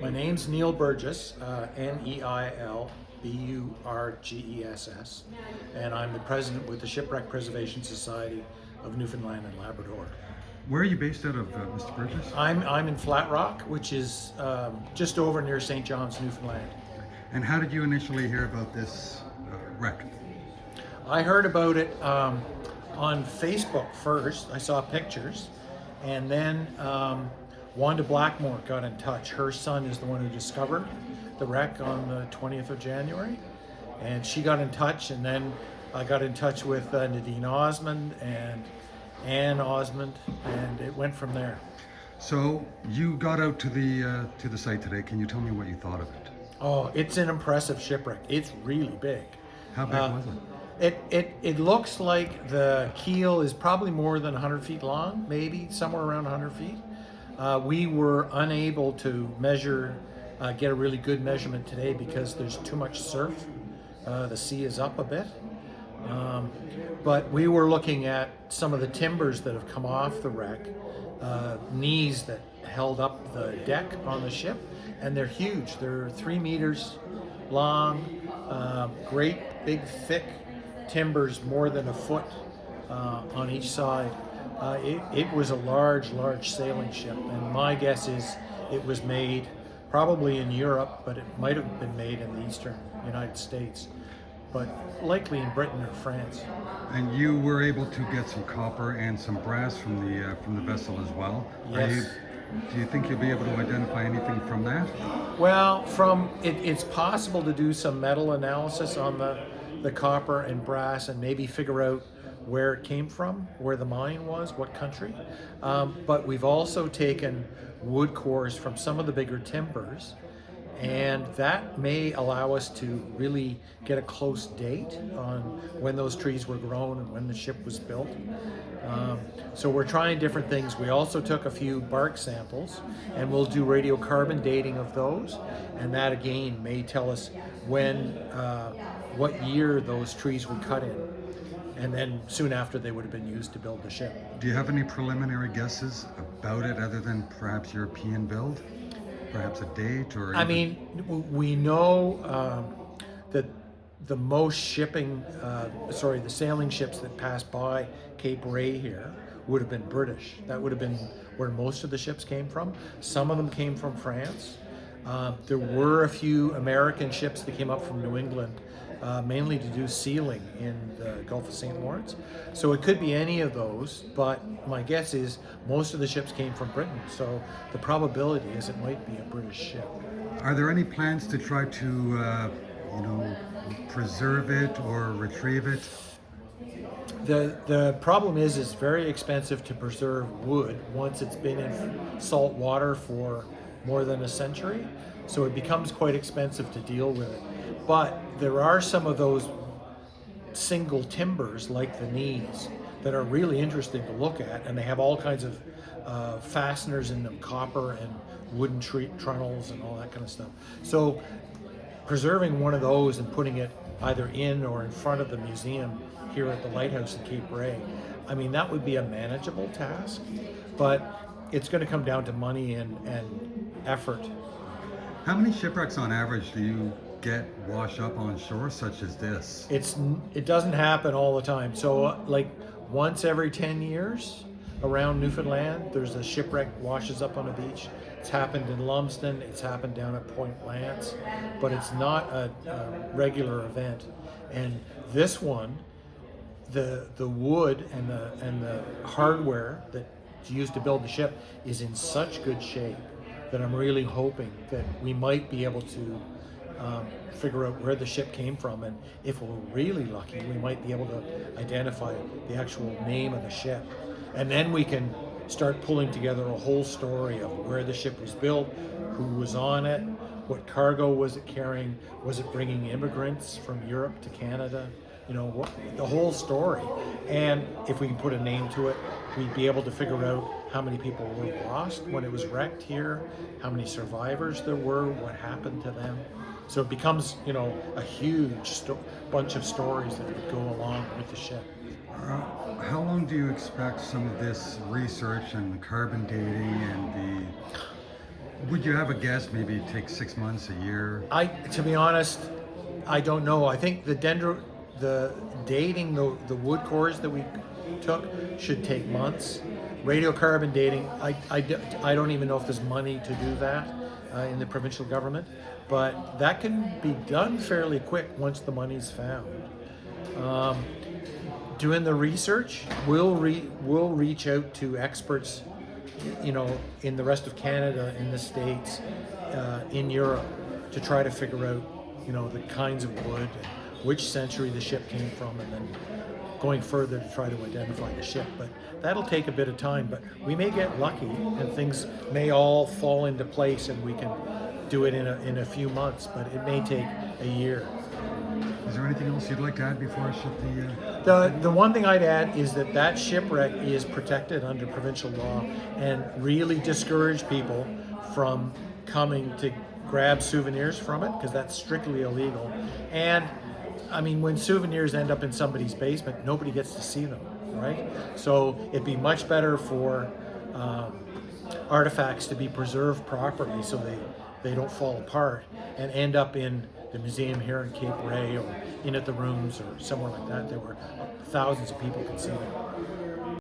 My name's Neil Burgess, Neilburgess, and I'm the president with the Shipwreck Preservation Society of Newfoundland and Labrador. Where are you based out of, Mr. Burgess? I'm in Flat Rock, which is just over near St. John's, Newfoundland. And how did you initially hear about this wreck? I heard about it on Facebook first. I saw pictures, and then Wanda Blackmore got in touch. Her son is the one who discovered the wreck on the 20th of January, and she got in touch, and then I got in touch with Nadine Osmond and Anne Osmond, and it went from there. So you got out to the site today. Can you tell me what you thought of it? Oh, it's an impressive shipwreck. It's really big. How big was it? It looks like the keel is probably more than 100 feet long, maybe somewhere around 100 feet. We were unable to get a really good measurement today because there's too much surf. The sea is up a bit. But we were looking at some of the timbers that have come off the wreck, knees that held up the deck on the ship, and they're huge. They're 3 meters long, great big thick timbers, more than a foot on each side. It was a large sailing ship, and my guess is it was made probably in Europe, but it might have been made in the eastern United States, but likely in Britain or France. And you were able to get some copper and some brass from the vessel as well. Yes. Do you think you'll be able to identify anything from that? Well, it's possible to do some metal analysis on the copper and brass and maybe figure out where it came from, where the mine was, what country. But we've also taken wood cores from some of the bigger timbers, and that may allow us to really get a close date on when those trees were grown and when the ship was built. So we're trying different things. We also took a few bark samples, and we'll do radiocarbon dating of those, and that again may tell us what year those trees were cut in, and then soon after they would have been used to build the ship. Do you have any preliminary guesses about it other than perhaps European build? Perhaps a date or... I mean, we know that the sailing ships that passed by Cape Ray here would have been British. That would have been where most of the ships came from. Some of them came from France. There were a few American ships that came up from New England, mainly to do sealing in the Gulf of St. Lawrence. So it could be any of those, but my guess is most of the ships came from Britain. So the probability is it might be a British ship. Are there any plans to try to, preserve it or retrieve it? The problem is it's very expensive to preserve wood once it's been in salt water for more than a century. So it becomes quite expensive to deal with it. But there are some of those single timbers, like the knees, that are really interesting to look at, and they have all kinds of fasteners in them, copper and wooden trunnels and all that kind of stuff. So preserving one of those and putting it either in or in front of the museum here at the lighthouse in Cape Ray, I mean, that would be a manageable task, but it's going to come down to money and effort. How many shipwrecks on average do you get wash up on shore such as this? It doesn't happen all the time. So like once every 10 years around Newfoundland, there's a shipwreck washes up on a beach. It's happened in Lumsden, it's happened down at Point Lance, but it's not a regular event. And this one, the wood and the hardware that's used to build the ship is in such good shape that I'm really hoping that we might be able to figure out where the ship came from, and if we're really lucky, we might be able to identify the actual name of the ship. And then we can start pulling together a whole story of where the ship was built, who was on it, what cargo was it carrying, was it bringing immigrants from Europe to Canada, the whole story. And if we can put a name to it, we'd be able to figure out how many people were lost when it was wrecked here, how many survivors there were, what happened to them. So it becomes, a huge bunch of stories that would go along with the ship. How long do you expect some of this research and the carbon dating and Would you have a guess? Maybe it takes 6 months, a year. To be honest, I don't know. I think the dating the wood cores that we took should take months. Radiocarbon dating, I don't even know if there's money to do that in the provincial government, but that can be done fairly quick once the money's found. Doing the research, we'll reach out to experts, in the rest of Canada, in the States, in Europe, to try to figure out, the kinds of wood, and which century the ship came from, and then going further to try to identify the ship. But that'll take a bit of time, but we may get lucky and things may all fall into place and we can do it in a few months, but it may take a year. Is there anything else you'd like to add before I shut The one thing I'd add is that shipwreck is protected under provincial law, and really discourage people from coming to grab souvenirs from it, because that's strictly illegal. And I mean, when souvenirs end up in somebody's basement, nobody gets to see them, right? So it'd be much better for artifacts to be preserved properly, so they don't fall apart and end up in the museum here in Cape Ray, or in at the rooms, or somewhere like that, where thousands of people can see them.